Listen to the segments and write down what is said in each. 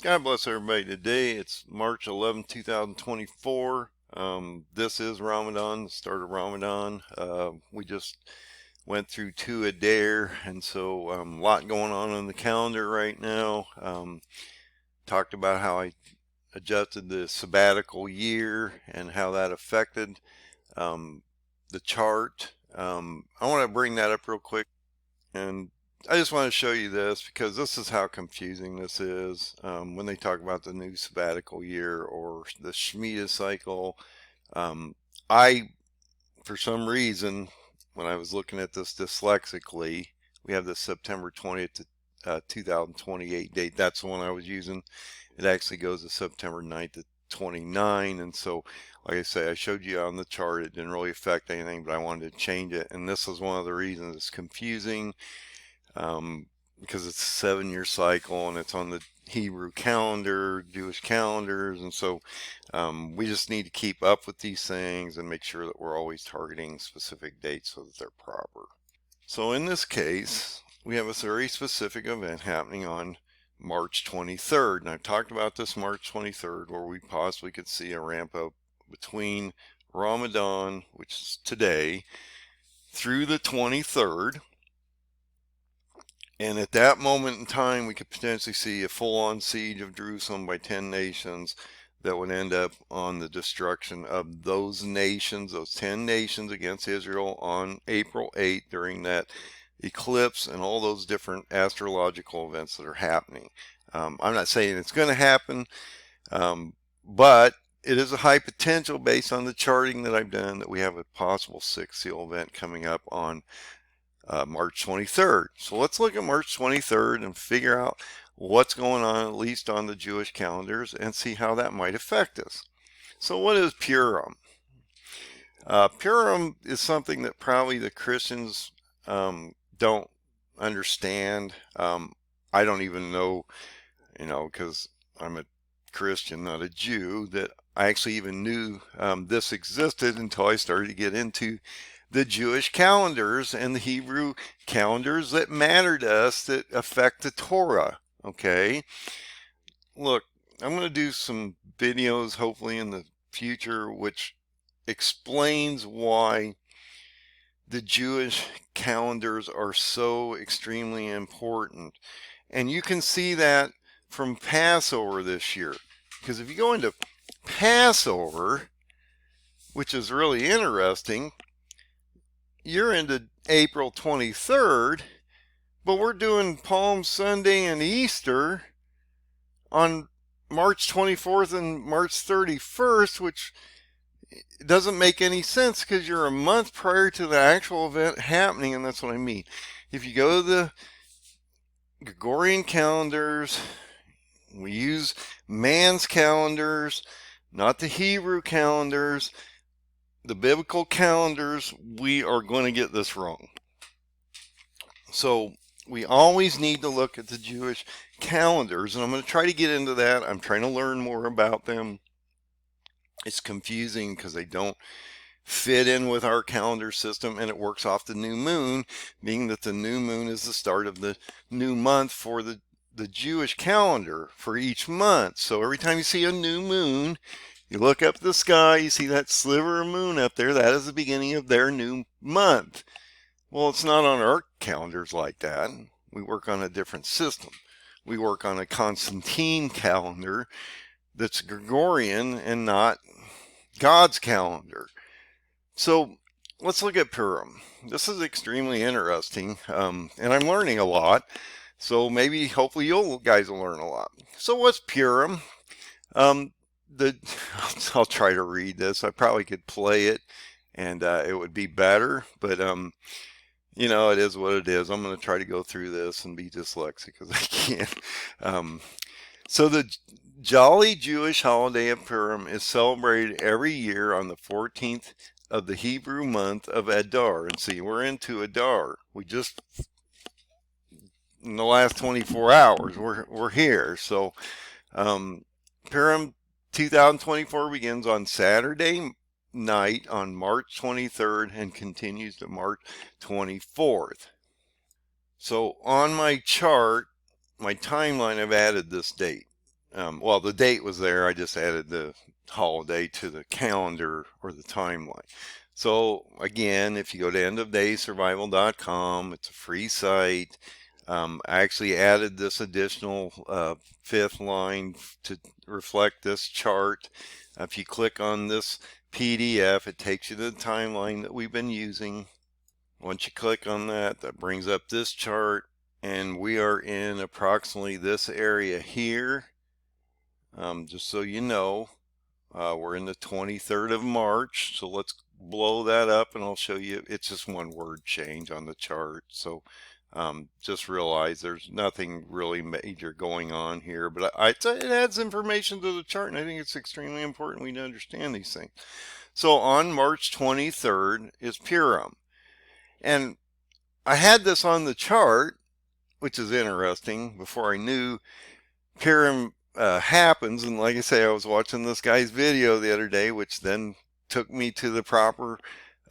God bless everybody today. It's March 11th, 2024. This is Ramadan, the start of Ramadan. We just went through two Adar, and so a lot going on the calendar right now. Talked about how I adjusted the sabbatical year and how that affected the chart. I want to bring that up real quick, and I just want to show you this because this is how confusing this is when they talk about the new sabbatical year or the Shemitah cycle. Um, I, for some reason, when I was looking at this dyslexically, we have the September 20th to 2028 date. That's the one I was using. It actually goes to September 9th to 29. And so, like I say, I showed you on the chart, it didn't really affect anything, but I wanted to change it. And this is one of the reasons it's confusing. Because it's a 7-year cycle and it's on the Hebrew calendar, Jewish calendars, and so we just need to keep up with these things and make sure that we're always targeting specific dates so that they're proper. So in this case, we have a very specific event happening on March 23rd, and I've talked about this March 23rd where we possibly could see a ramp up between Ramadan, which is today, through the 23rd. And at that moment in time, we could potentially see a full-on siege of Jerusalem by 10 nations that would end up on the destruction of those nations, those 10 nations against Israel on April 8th during that eclipse and all those different astrological events that are happening. I'm not saying it's going to happen, but it is a high potential based on the charting that I've done that we have a possible sixth seal event coming up on March 23rd. So let's look at March 23rd and figure out what's going on, at least on the Jewish calendars, and see how that might affect us. So what is Purim? Purim is something that probably the Christians don't understand. I don't even know, because I'm a Christian, not a Jew, that I actually even knew this existed until I started to get into the Jewish calendars and the Hebrew calendars that matter to us, that affect the Torah. Okay, look, I'm going to do some videos hopefully in the future which explains why the Jewish calendars are so extremely important. And you can see that from Passover this year, because if you go into Passover, which is really interesting, you're into April 23rd, but we're doing Palm Sunday and Easter on March 24th and March 31st, which doesn't make any sense because you're a month prior to the actual event happening, and that's what I mean. If you go to the Gregorian calendars, we use man's calendars, not the Hebrew calendars, the biblical calendars, we are going to get this wrong. So we always need to look at the Jewish calendars, and I'm going to try to get into that. I'm trying to learn more about them. It's confusing because they don't fit in with our calendar system, and it works off the new moon, being that the new moon is the start of the new month for the Jewish calendar for each month. So every time you see a new moon, you look up at the sky, you see that sliver of moon up there, that is the beginning of their new month. Well, it's not on our calendars like that. We work on a different system. We work on a Constantine calendar that's Gregorian and not God's calendar. So let's look at Purim. This is extremely interesting, and I'm learning a lot. So maybe, hopefully, you guys will learn a lot. So what's Purim? I'll try to read this. I probably could play it, and it would be better. But it is what it is. I'm going to try to go through this and be dyslexic as I can. So the jolly Jewish holiday of Purim is celebrated every year on the 14th of the Hebrew month of Adar. And see, we're into Adar. We just, in the last 24 hours, we're here. So Purim 2024 begins on Saturday night on March 23rd and continues to March 24th. So on my chart, my timeline, I've added this date. well, the date was there. I just added the holiday to the calendar or the timeline. So again, if you go to endofdaysurvival.com, it's a free site. I actually added this additional fifth line to reflect this chart. If you click on this PDF, it takes you to the timeline that we've been using. Once you click on that, that brings up this chart, and we are in approximately this area here. Just so you know, we're in the 23rd of March, so let's blow that up and I'll show you. It's just one word change on the chart, so just realize there's nothing really major going on here, but it adds information to the chart, and I think it's extremely important we understand these things. So on March 23rd is Purim, and I had this on the chart, which is interesting, before I knew Purim happens. And like I say, I was watching this guy's video the other day, which then took me to the proper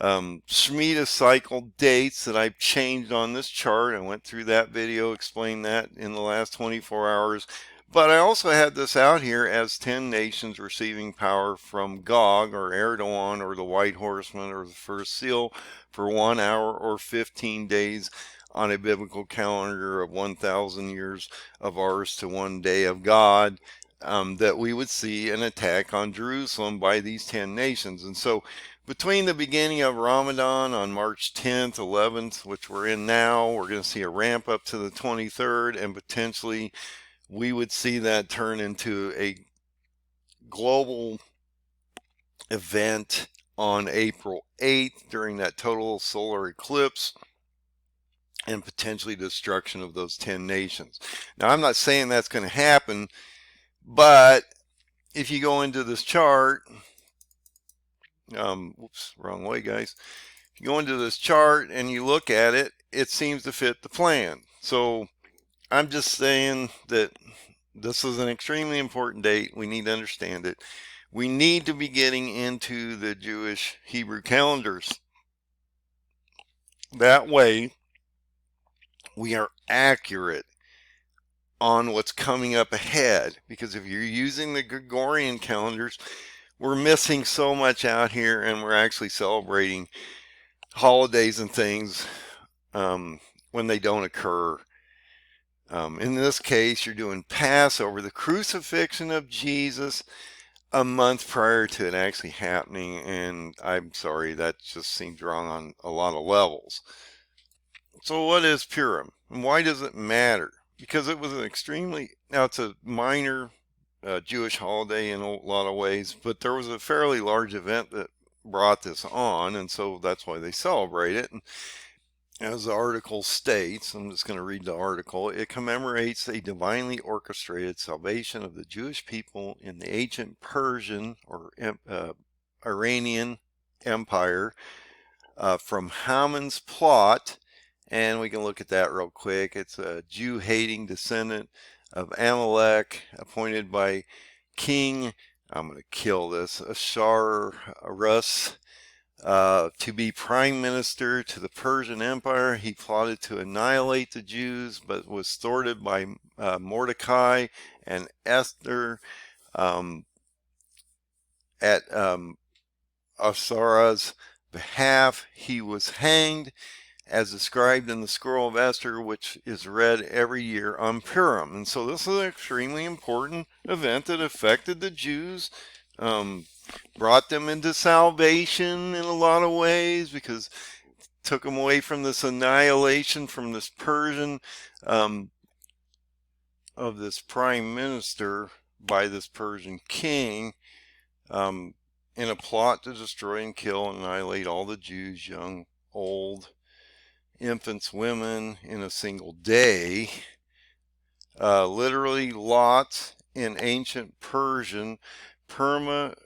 Shemitah cycle dates that I've changed on this chart. I went through that video, explained that in the last 24 hours. But I also had this out here as 10 nations receiving power from Gog or Erdogan or the White Horseman or the first seal for 1 hour or 15 days on a biblical calendar of 1,000 years of ours to 1 day of God, that we would see an attack on Jerusalem by these 10 nations. And so between the beginning of Ramadan on March 10th, 11th, which we're in now, we're going to see a ramp up to the 23rd, and potentially we would see that turn into a global event on April 8th during that total solar eclipse, and potentially destruction of those 10 nations. Now, I'm not saying that's going to happen, but if you go into this chart, whoops, wrong way, guys. If you go into this chart and you look at it, it seems to fit the plan. So I'm just saying that this is an extremely important date. We need to understand it. We need to be getting into the Jewish Hebrew calendars. That way, we are accurate on what's coming up ahead. Because if you're using the Gregorian calendars, we're missing so much out here, and we're actually celebrating holidays and things when they don't occur. In this case, you're doing Passover, the crucifixion of Jesus, a month prior to it actually happening, and I'm sorry, that just seems wrong on a lot of levels. So what is Purim, and why does it matter? Because it was an extremely, now it's a minor Jewish holiday in a lot of ways, but there was a fairly large event that brought this on, and so that's why they celebrate it. And as the article states, I'm just going to read the article, it commemorates a divinely orchestrated salvation of the Jewish people in the ancient Persian or Iranian Empire from Haman's plot. And we can look at that real quick. It's a Jew-hating descendant of Amalek, appointed by King, I'm going to kill this, Ahasuerus, to be prime minister to the Persian Empire. He plotted to annihilate the Jews, but was thwarted by Mordecai and Esther at Ahasuerus' behalf. He was hanged, as described in the scroll of Esther, which is read every year on Purim. And so this is an extremely important event that affected the Jews, brought them into salvation in a lot of ways, because it took them away from this annihilation from this Persian, of this prime minister by this Persian king, in a plot to destroy and kill and annihilate all the Jews, young, old, infants, women, in a single day. Literally, lots in ancient Persian. Purim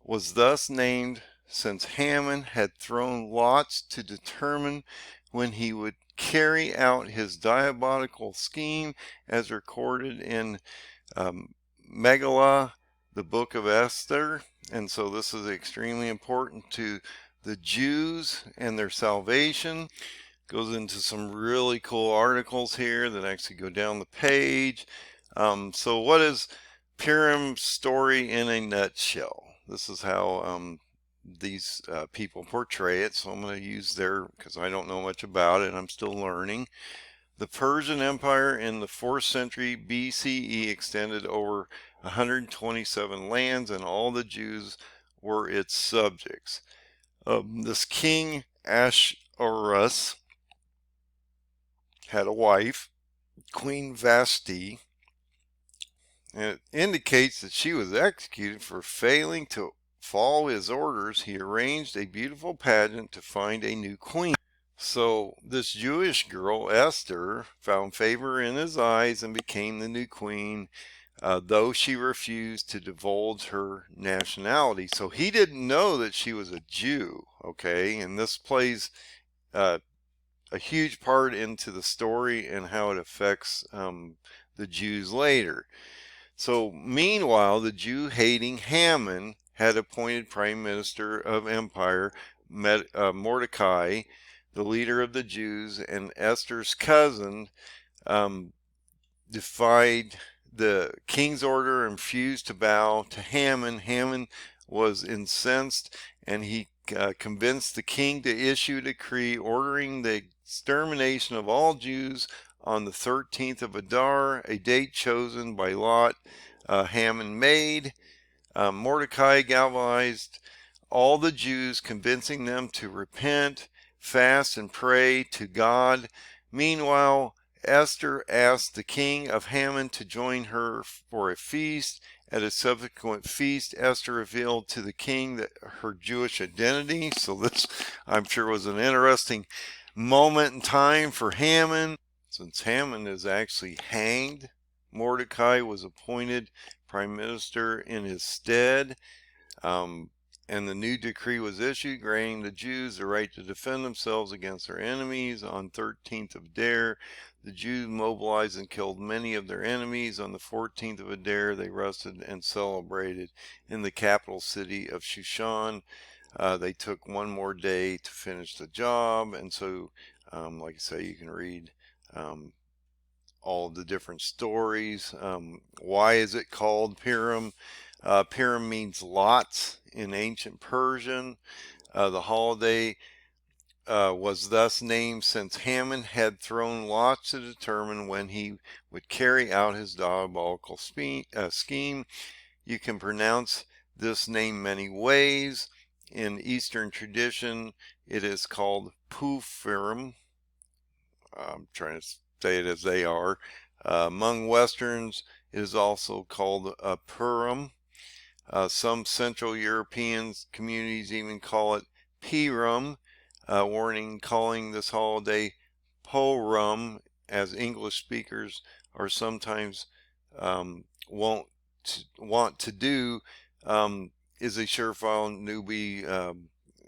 was thus named since Haman had thrown lots to determine when he would carry out his diabolical scheme, as recorded in Megillah, the book of Esther. And so this is extremely important to the Jews and their salvation. Goes into some really cool articles here that actually go down the page. So what is Purim's story in a nutshell? This is how these people portray it. So I'm going to use their, because I don't know much about it. I'm still learning. The Persian Empire in the 4th century BCE extended over 127 lands, and all the Jews were its subjects. This King Ahasuerus had a wife, Queen Vashti, and it indicates that she was executed for failing to follow his orders. He arranged a beautiful pageant to find a new queen. So this Jewish girl, Esther, found favor in his eyes and became the new queen, though she refused to divulge her nationality. So he didn't know that she was a Jew, okay? And this plays uh, a huge part into the story and how it affects the Jews later. So meanwhile, the Jew-hating Haman had appointed Prime Minister of Empire Mordecai, the leader of the Jews, and Esther's cousin, um, defied the king's order and refused to bow to Haman. Haman was incensed, and he convinced the king to issue a decree ordering the extermination of all Jews on the 13th of Adar, a date chosen by Lot. Haman made. Mordecai galvanized all the Jews, convincing them to repent, fast, and pray to God. Meanwhile, Esther asked the king of Haman to join her for a feast. At a subsequent feast, Esther revealed to the king that her Jewish identity. So this, I'm sure, was an interesting moment in time for Haman. Since Haman is actually hanged, Mordecai was appointed prime minister in his stead. And the new decree was issued, granting the Jews the right to defend themselves against their enemies. On 13th of Adar, the Jews mobilized and killed many of their enemies. On the 14th of Adar, they rested and celebrated in the capital city of Shushan. They took one more day to finish the job, and so, like I say, you can read all the different stories. Why is it called Purim? Purim means lots in ancient Persian. The holiday was thus named since Haman had thrown lots to determine when he would carry out his diabolical scheme. You can pronounce this name many ways. In Eastern tradition, it is called Purim. I'm trying to say it as they are. Among Westerns, it is also called Purim. Some Central European communities even call it Pirum, calling this holiday Porum, as English speakers are sometimes want to do. Is a surefire newbie.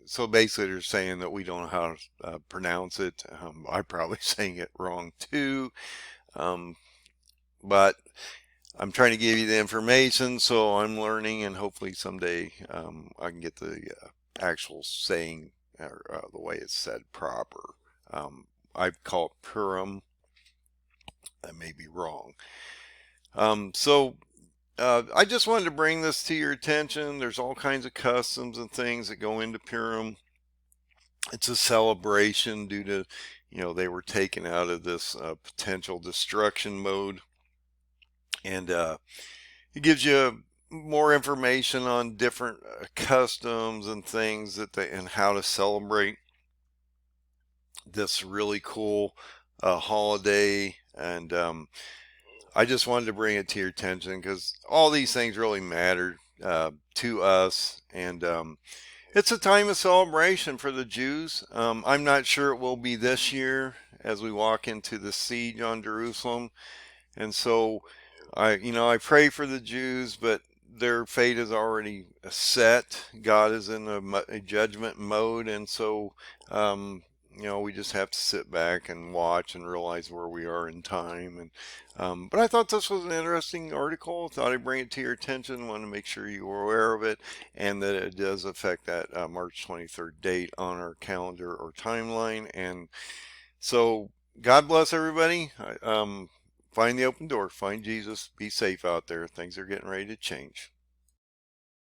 So basically, they're saying that we don't know how to pronounce it. I'm probably saying it wrong too, but I'm trying to give you the information, so I'm learning, and hopefully someday I can get the actual saying or the way it's said proper. I call it Purim. That may be wrong. I just wanted to bring this to your attention. There's all kinds of customs and things that go into Purim. It's a celebration due to, they were taken out of this potential destruction mode. And it gives you more information on different customs and things and how to celebrate this really cool holiday. And I just wanted to bring it to your attention because all these things really matter to us. And it's a time of celebration for the Jews. I'm not sure it will be this year as we walk into the siege on Jerusalem. And so I pray for the Jews, but their fate is already set. God is in a judgment mode. And so, we just have to sit back and watch and realize where we are in time. And but I thought this was an interesting article. Thought I'd bring it to your attention. Want to make sure you were aware of it, and that it does affect that March 23rd date on our calendar or timeline. And so, God bless everybody. find the open door, find Jesus, be safe out there. Things are getting ready to change.